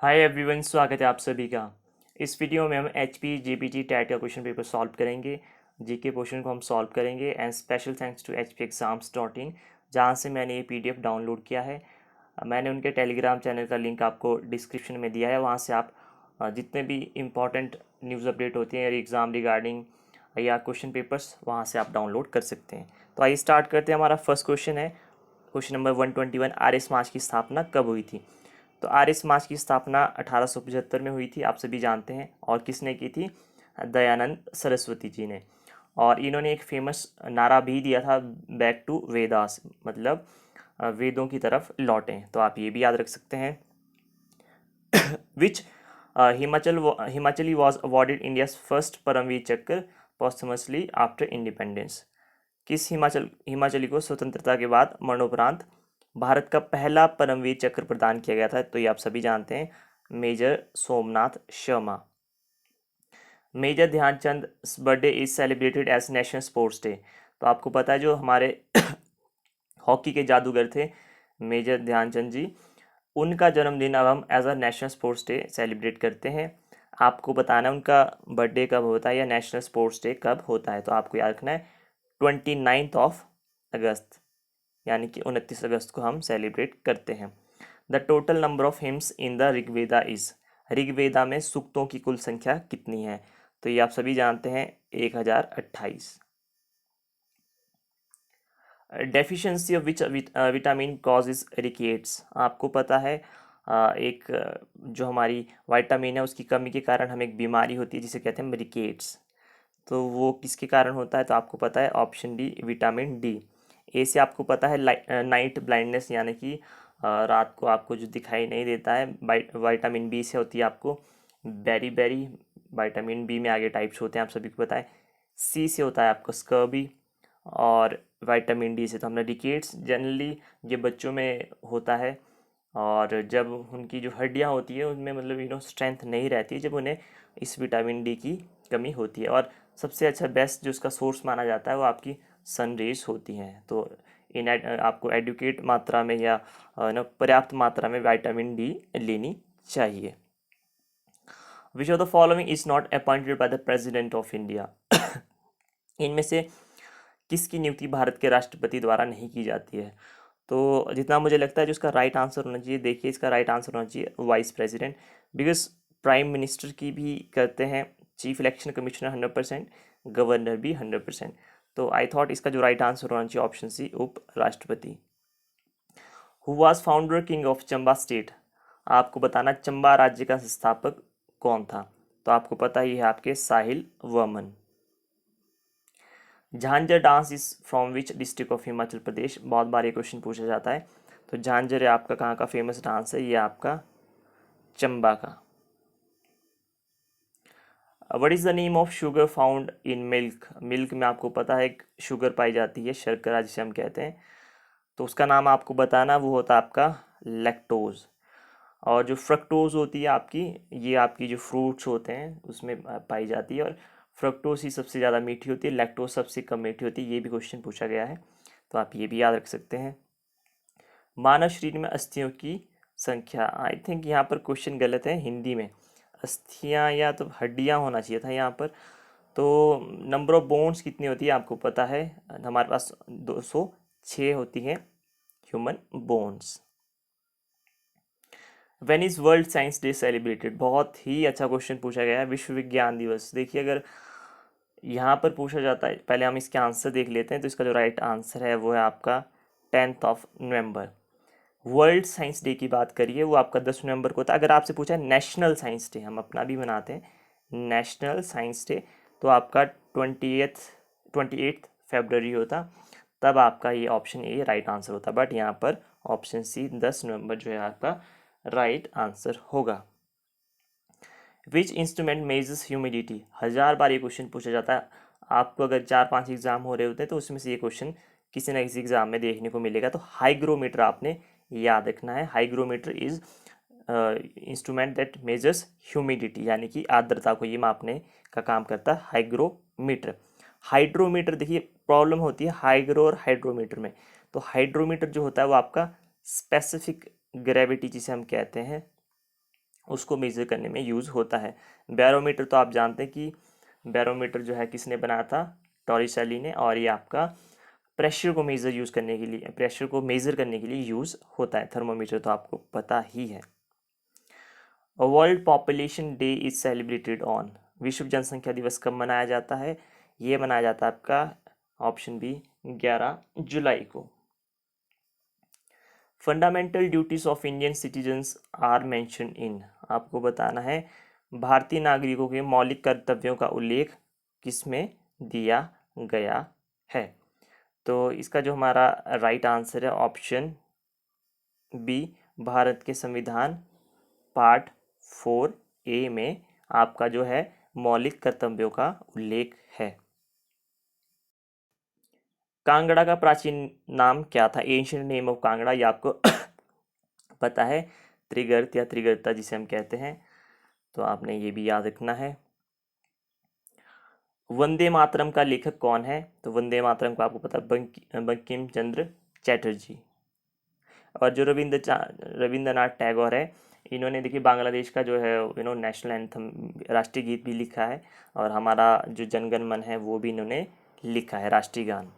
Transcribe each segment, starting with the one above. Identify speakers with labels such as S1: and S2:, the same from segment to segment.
S1: Hi everyone, स्वागत है आप सभी का। इस वीडियो में हम H P G P T TET का क्वेश्चन पेपर सॉल्व करेंगे। जीके पोर्शन को हम सॉल्व करेंगे and special thanks to hpeexams.in, जहाँ से मैंने ये पीडीएफ डाउनलोड किया है। मैंने उनके टेलीग्राम चैनल का लिंक आपको डिस्क्रिप्शन में दिया है। वहाँ से आप जितने भी इम्पॉर्टेंट न्यूज़ अपडेट होती हैं एग्ज़ाम रिगार्डिंग या क्वेश्चन पेपर्स, वहाँ से आप डाउनलोड कर सकते हैं। तो आइए स्टार्ट करते हैं। हमारा फर्स्ट क्वेश्चन है, क्वेश्चन नंबर 121, आर्य समाज की स्थापना कब हुई थी? तो आर्य समाज की स्थापना 1875 में हुई थी, आप सभी जानते हैं। और किसने की थी? दयानंद सरस्वती जी ने। और इन्होंने एक फेमस नारा भी दिया था, बैक टू वेदास, मतलब वेदों की तरफ लौटें। तो आप ये भी याद रख सकते हैं। Which Himachali was awarded India first Paramvir Chakra posthumously after independence? किस हिमाचली को स्वतंत्रता के बाद मरणोपरांत भारत का पहला परमवीर चक्र प्रदान किया गया था? तो ये आप सभी जानते हैं, major Somnath Sharma. Major Dhyanchand birthday is celebrated as national sports day. तो आपको पता है जो हमारे हॉकी के जादूगर थे मेजर ध्यानचंद जी, उनका जन्मदिन अब हम as a national sports day celebrate करते हैं। आपको बताना है उनका बर्थडे कब होता है या नेशनल स्पोर्ट्स डे कब होता है। तो आपको याद रखना है 29 अगस्त, यानी कि 29 अगस्त को हम सेलिब्रेट करते हैं। The total number of hymns in the Rigveda is, Rigveda में सूक्तों की कुल संख्या कितनी है? तो ये आप सभी जानते हैं, 1028। Deficiency of which vitamin causes rickets? आपको पता है एक जो हमारी विटामिन है उसकी कमी के कारण हमें एक बीमारी होती है जिसे कहते हैं रिकेट्स। तो वो किसके कारण होता है? तो आपको पता है, ऑप्शन डी, विटामिन डी। ए से आपको पता है नाइट ब्लाइंडनेस, यानी कि रात को आपको जो दिखाई नहीं देता है। विटामिन बी से होती है आपको बेरी बेरी, विटामिन बी में आगे टाइप्स होते हैं, आप सभी को पता है। सी से होता है आपको स्कर्बी, और विटामिन डी से तो हमने रिकेट्स। जनरली ये बच्चों में होता है, और जब उनकी जो हड्डियाँ होती है उनमें मतलब स्ट्रेंथ नहीं रहती, जब उन्हें इस विटामिन डी की कमी होती है। और सबसे अच्छा बेस्ट जो उसका सोर्स माना जाता है वो आपकी सन रेज होती हैं। तो आपको एडुकेट मात्रा में या पर्याप्त मात्रा में विटामिन डी लेनी चाहिए। विच of the following is not appointed by the president of India? इनमें से किसकी नियुक्ति भारत के राष्ट्रपति द्वारा नहीं की जाती है? तो जितना मुझे लगता है जो इसका राइट आंसर होना चाहिए, देखिए इसका राइट आंसर होना चाहिए vice president. Because prime minister की भी करते हैं, चीफ इलेक्शन कमिश्नर 100%, गवर्नर भी 100%। तो आई थॉट इसका जो राइट आंसर होना चाहिए ऑप्शन सी, उप राष्ट्रपति। Who was founder king of Chamba state? आपको बताना चंबा राज्य का संस्थापक कौन था? तो आपको पता ही है आपके Sahil Verman. Jhanjhar dance is from which district of Himachal Pradesh? बहुत बार ये क्वेश्चन पूछा जाता है। तो झांझर है आपका कहाँ का फेमस डांस है? ये आपका चंबा का। What is the name of sugar found in milk? Milk में आपको पता है एक शुगर पाई जाती है, शर्करा जिसे हम कहते हैं। तो उसका नाम आपको बताना, वो होता है आपका लैक्टोज। और जो फ्रक्टोज होती है आपकी, ये आपकी जो फ्रूट्स होते हैं उसमें पाई जाती है। और फ्रक्टोज ही सबसे ज़्यादा मीठी होती है, लैक्टोज सबसे कम मीठी होती है। ये भी क्वेश्चन पूछा गया है, तो आप ये भी याद रख सकते हैं। मानव शरीर में अस्थियों की संख्या, आई थिंक यहाँ पर क्वेश्चन गलत है, हिंदी में अस्थियाँ या तो हड्डियाँ होना चाहिए था यहाँ पर। तो नंबर ऑफ बोन्स कितनी होती है आपको पता है? हमारे पास 206 होती है human bones. When is world science day celebrated? बहुत ही अच्छा क्वेश्चन पूछा गया है, विश्व विज्ञान दिवस। देखिए अगर यहाँ पर पूछा जाता है, पहले हम इसके आंसर देख लेते हैं। तो इसका जो राइट आंसर है वो है आपका 10 नवंबर। वर्ल्ड साइंस डे की बात करिए, वो आपका 10 नवंबर को होता है। अगर आपसे पूछा है नेशनल साइंस डे, हम अपना भी मनाते हैं नेशनल साइंस डे, तो आपका 28 फरवरी होता। तब आपका ये ऑप्शन ए राइट आंसर होता। बट यहाँ पर ऑप्शन सी 10 नवंबर जो है आपका राइट आंसर होगा। Which instrument measures humidity? 1000 बार ये क्वेश्चन पूछा जाता है। आपको अगर 4-5 एग्जाम हो रहे होते हैं तो उसमें से ये क्वेश्चन किसी न किसी एग्जाम में देखने को मिलेगा। तो हाइग्रोमीटर आपने याद रखना है। Hygrometer is instrument that measures humidity, यानी कि आर्द्रता को ये मापने का काम करता है हाइग्रोमीटर। हाइड्रोमीटर, देखिए प्रॉब्लम होती है हाइग्रो और हाइड्रोमीटर में। तो हाइड्रोमीटर जो होता है वो आपका स्पेसिफिक ग्रेविटी जिसे हम कहते हैं उसको मेज़र करने में यूज़ होता है। बैरोमीटर तो आप जानते हैं कि बैरोमीटर जो है किसने बनाया था, टॉरिसेली ने, और ये आपका प्रेशर को मेज़र करने के लिए यूज़ होता है। थर्मोमीटर तो आपको पता ही है। World population day is celebrated on, विश्व जनसंख्या दिवस कब मनाया जाता है? ये मनाया जाता है आपका ऑप्शन बी 11 जुलाई को। Fundamental duties of Indian citizens are mention in, आपको बताना है भारतीय नागरिकों के मौलिक कर्तव्यों का उल्लेख किसमें दिया गया है? तो इसका जो हमारा राइट आंसर है ऑप्शन बी, भारत के संविधान पार्ट 4A में आपका जो है मौलिक कर्तव्यों का उल्लेख है। कांगड़ा का प्राचीन नाम क्या था? एंशियंट नेम ऑफ कांगड़ा, ये आपको पता है, त्रिगर्त या त्रिगर्ता जिसे हम कहते हैं, तो आपने ये भी याद रखना है। वंदे मातरम का लेखक कौन है? तो वंदे मातरम को आपको पता है बंकिम चंद्र चैटर्जी। और जो रविंद्रनाथ टैगोर है, इन्होंने देखिए बांग्लादेश का जो है नेशनल एंथम, राष्ट्रीय गीत भी लिखा है, और हमारा जो जनगण मन है वो भी इन्होंने लिखा है, राष्ट्रीय गान।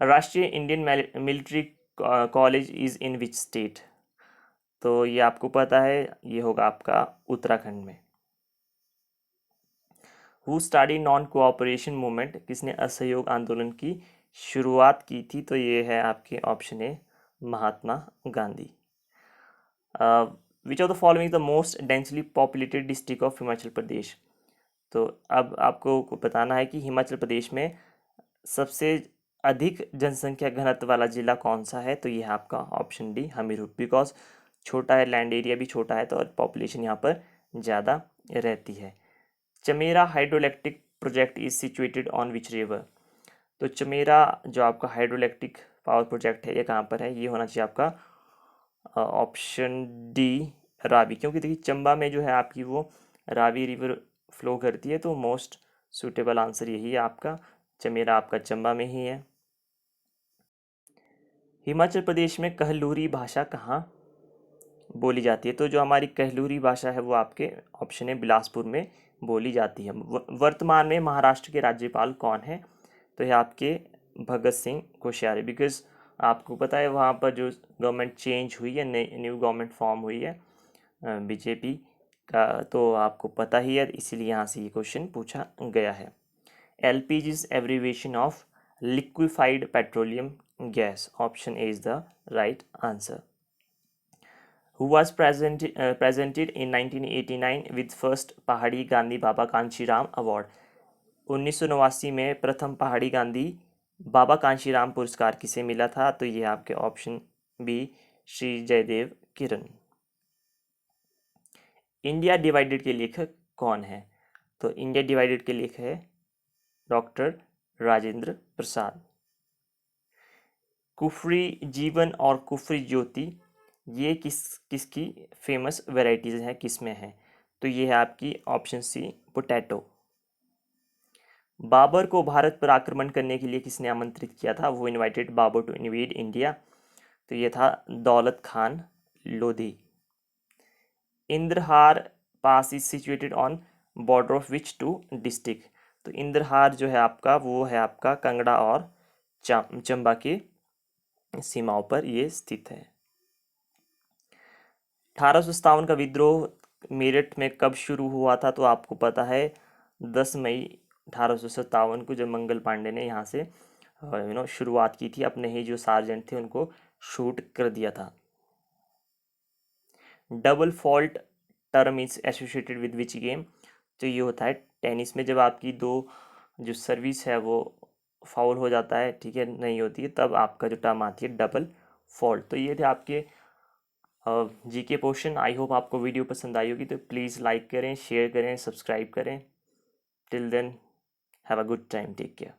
S1: राष्ट्रीय Indian military college is in which state? तो ये आपको पता है, ये होगा आपका उत्तराखंड में। Who started non cooperation movement, किसने असहयोग आंदोलन की शुरुआत की थी? तो ये है आपके option A, Mahatma Gandhi. Which of the following the most densely populated district of Himachal Pradesh? तो अब आपको बताना है कि हिमाचल प्रदेश में सबसे अधिक जनसंख्या घनत्व वाला जिला कौन सा है? तो ये है आपका ऑप्शन डी, हमीरपुर, बिकॉज छोटा है, लैंड एरिया भी छोटा है, तो और पॉपुलेशन यहाँ पर ज़्यादा रहती है। Chamera hydroelectric project is situated on which river? तो चमेरा जो आपका हाइड्रोइलेक्ट्रिक पावर प्रोजेक्ट है, ये कहाँ पर है? ये होना चाहिए आपका ऑप्शन डी, रावी, क्योंकि देखिए चंबा में जो है आपकी वो रावी रिवर फ्लो करती है, तो मोस्ट सूटेबल आंसर यही है आपका, चमेरा आपका चंबा में ही है। हिमाचल प्रदेश में कहलूरी भाषा कहाँ बोली जाती है? तो जो हमारी कहलूरी भाषा है वो आपके ऑप्शन है बिलासपुर में बोली जाती है। वर्तमान में महाराष्ट्र के राज्यपाल कौन है? तो ये आपके भगत सिंह कोश्यारी, बिकॉज आपको पता है वहाँ पर जो गवर्नमेंट चेंज हुई है, न्यू गवर्नमेंट फॉर्म हुई है बीजेपी का, तो आपको पता ही है, इसीलिए यहाँ से ये क्वेश्चन पूछा गया है। LPG is abbreviation of liquefied petroleum gas, option A is the right answer. Who was presented in 1989 with first पहाड़ी गांधी बाबा कांशीराम अवार्ड? 1989 में प्रथम पहाड़ी गांधी बाबा कांशीराम पुरस्कार किसे मिला था? तो ये आपके ऑप्शन बी, श्री जयदेव किरण। इंडिया डिवाइडेड के लेखक कौन है? तो इंडिया डिवाइडेड के लेखक है डॉक्टर राजेंद्र प्रसाद। कुफरी जीवन और कुफरी ज्योति, ये किसकी फेमस वेराइटीज़ हैं, किस में है? तो ये है आपकी ऑप्शन सी, पोटैटो। बाबर को भारत पर आक्रमण करने के लिए किसने आमंत्रित किया था? वो invited Babar to invade India, तो ये था Daulat Khan Lodhi. Indrahar pass is situated on border of which two district? तो इंद्रहार जो है आपका वो है आपका कांगड़ा और चंबा की सीमाओं पर ये स्थित है। 1857 का विद्रोह मेरठ में कब शुरू हुआ था? तो आपको पता है 10 मई 1857 को, जब मंगल पांडे ने यहाँ से शुरुआत की थी, अपने ही जो सार्जेंट थे उनको शूट कर दिया था। Double fault term is associated with which game? तो ये होता है टेनिस में, जब आपकी दो जो सर्विस है वो फाउल हो जाता है, ठीक है, नहीं होती है, तब आपका जो टर्म आती है डबल फॉल्ट। तो ये थे आपके जीके पोर्शन। आई होप आपको वीडियो पसंद आई होगी, तो प्लीज़ लाइक करें, शेयर करें, सब्सक्राइब करें। Till then have a good time, take care.